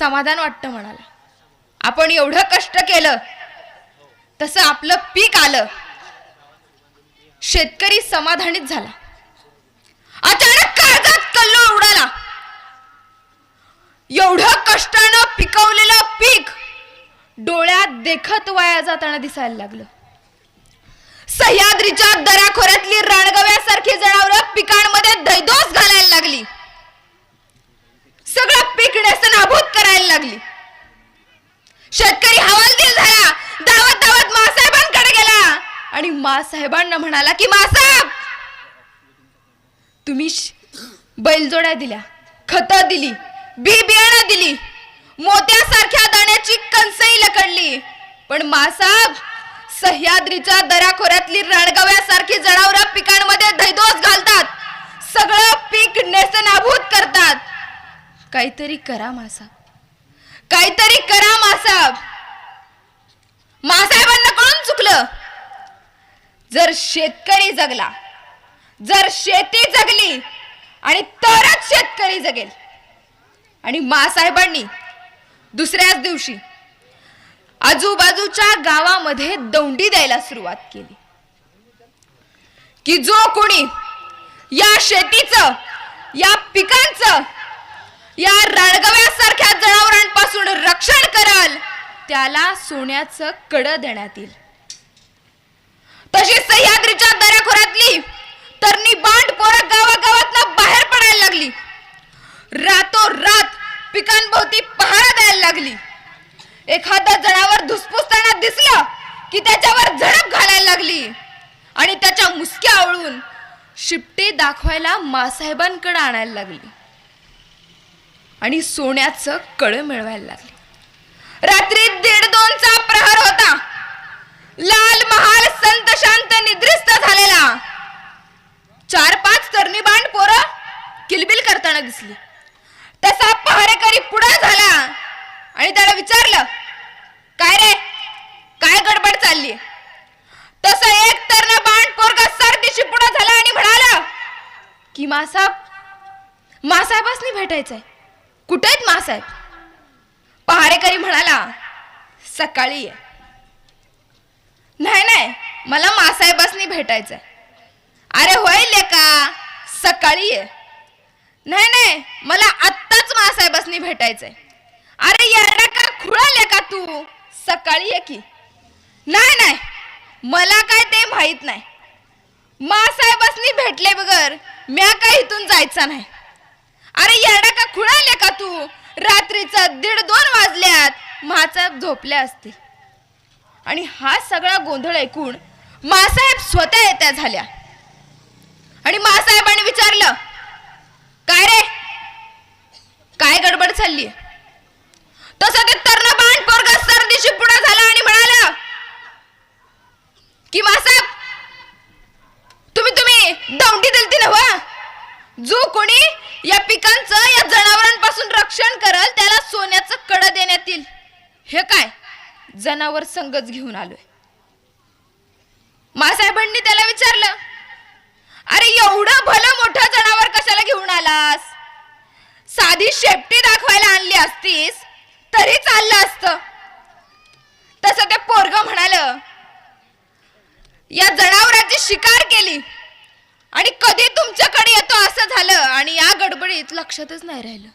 समाधान वाटतं म्हणाला. आपण एवढं कष्ट केलं तसं आपलं पीक आलं. शेतकरी समाधानीच झाला. अचानक काळजात कल्लोळ उडाला. एवढं कष्टानं पिकवलेलं पीक डोळ्यात देखत वाया जाताना दिसायला लागलं. सह्याद्रीच्या दऱ्याखोऱ्यातली रानगव्यासारखी जनावरं पिकांमध्ये दैदोस घालायला लागली. सगळं पीक नेस्तनाबूत करायला लागली. शेतकरी हवालदिल झाला. धावत धावत मासाहेबांकडे गेला आणि मासाहेबांना म्हणाला की मासाहेब, तुम्ही बैलजोड्या दिल्या, खतं दिली, बी बियाणं दिली, मोत्यासारख्या दाण्याची कणसही लकडली, पण मासाहेब, सह्याद्रीच्या दऱ्याखोऱ्यातली रणगव्यासारखी जनावरं पिकांमध्ये दैदोस घालतात, सगळं पीक नेस्तनाबूत करतात. काहीतरी करा मासाहेब, काहीतरी करा मासाहेब. मासाहेबांना कळून चुकलं. जर शेतकरी जगला, जर शेती जगली आणि तरच शेतकरी जगेल. आणि मासाहेबांनी दुसऱ्याच दिवशी आजूबाजूच्या गावामध्ये दौंडी द्यायला सुरुवात केली की जो कोणी या शेतीचं, या पिकांचं, या रानगव्यासारख्या जनावरांपासून रक्षण कराल त्याला सोन्याचं कड देण्यात येईल. तशी सह्याद्रीच्या दऱ्याखोऱ्यातली तरणी बांड पोरं गावागावातनं बाहेर पडायला लागली. रातोरात पिकांभोवती पहारा द्यायला लागली. एखादं जनावर धुसफुसताना दिसलं की त्याच्यावर झडप घालायला लागली आणि त्याच्या मुसक्या आवळून शिपटे दाखवायला मासाहेबांकडे आणायला लागली आणि सोन्याचं कळ मिळवायला लागली. रात्री 1:30चा प्रहर होता. लाल महाल संत शांत निद्रिस्त झालेला. 4-5 तरणी बांड पोरं किलबिल करताना दिसली. तसा पहारेकरी पुढे झाला आणि त्याला विचारलं, काय रे, काय गडबड चालली? तसं एक तरण बांड पोरगा सरदिशी पुढे झाला आणि म्हणाला की मासाहेबांनी भेटायचंय. कुठे आहेत मासाहेब? पहारेकरी म्हणाला, सकाळी ये. नाही, मला मासाहेबांनी भेटायचंय. अरे होय लेका, सकाळी ये. नाही, मला आत्ताच मासाहेबांनी भेटायचंय. अरे येडा का खुळा लेका तू, सकाळी ये की. नाही, मला काय ते माहित नाही. मासाहेबांनी भेटले बगर म्या काय इथून जायचं नाही. अरे येडा का खुळा लेका तू, रात्रीचं 1:30-2 वाजल्यात, मासाहेब झोपले असतील. आणि हा सगळा गोंधळ ऐकून मासाहेब स्वतः येत्या झाल्या आणि मासाहेबांनी विचारलं, काय रे, काय गडबड चालली? तसं ते तरण बांड पोरगा सरदिशी पुढे झाला आणि म्हणाला की मासाहेब, तुम्ही दौंडी दिलती नव्ह? जो कोणी या पिकांचं, या जनावरांपासून रक्षण करल त्याला सोन्याचं कड देण्यात येईल. हे काय जनावर संगच घेऊन आलोय? मासाहेबांनी त्याला विचारलं, अरे एवढं भलं मोठं जनावर कशाला घेऊन आलास? साधी शेपटी दाखवायला आणली असतीस तरी चाललं असतं. तसं ते पोरग म्हणालं, या जनावरांची शिकार केली आणि कधी तुमच्याकडे येतो असं झालं आणि या गडबडीत लक्षातच नाही राहिलं.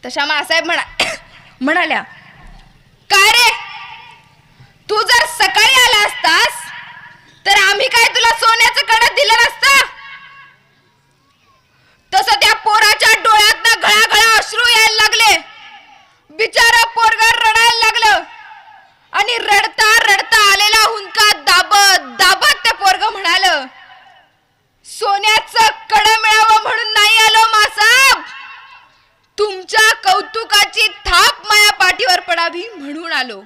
तशा मासाहेब म्हणाल्या, काय रे, तू जर सकाळी आला असतास तर आम्ही काय तुला सोन्याचं कडं दिलं नसतं? तसं त्या पोराच्या डोळ्यातनं घळाघळा अश्रू यायला लागले. बिचारा पोरगा रडायला लागलं आणि रडता रडता आलेला हुंदका दाबत ते पोरग म्हणालं, सोन्याचं कडं मिळावं म्हणून नाही आलो मासाहेब, तुमच्या कौतुकाची थाप माया पाठीवर पडावी म्हणून आलो.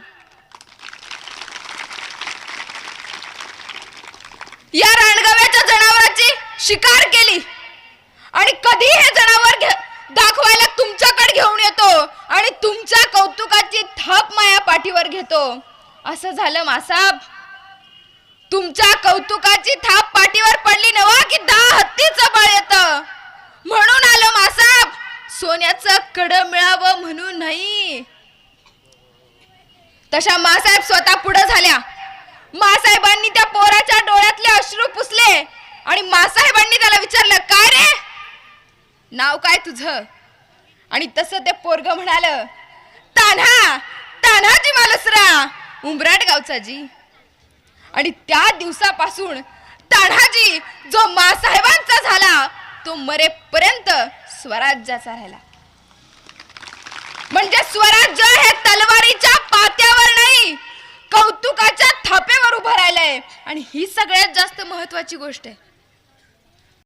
या रानगव्याच्या जनावरांची शिकार केली आणि कधी हे जनावर दाखवायला तुमच्याकडे घेऊन येतो आणि तुमच्या कौतुकाची थाप माया पाठीवर घेतो. असं झालं मासाहेब, तुमच्या कौतुकाची थाप पाठीवर पडली नव्ह की 10 हत्तीचं बळ येतं म्हणून आलो मासाहेब, सोन्याचं कडं मिळावं म्हणून नाही. तशा मासाहेब स्वतः पुढे झाल्या. मासाहेबांनी त्या पोराच्या डोळ्यातले अश्रू पुसले आणि मासाहेबांनी त्याला विचारलं, काय रे, नाव काय तुझं? आणि तसं ते पोरग म्हणाल, तान्हा, तान्हाजी मालसरा, उंबराट गावचा जी. आणि त्या दिवसापासून तान्हाजी जो मासाहेबांचा झाला तो मरेपर्यंत स्वराज्याचा राहिला. म्हणजे स्वराज्य हे तलवारीच्या पात्यावर नाही, कौतुकाच्या थापेवर उभं राहिलंय. आणि ही सगळ्यात जास्त महत्वाची गोष्ट आहे.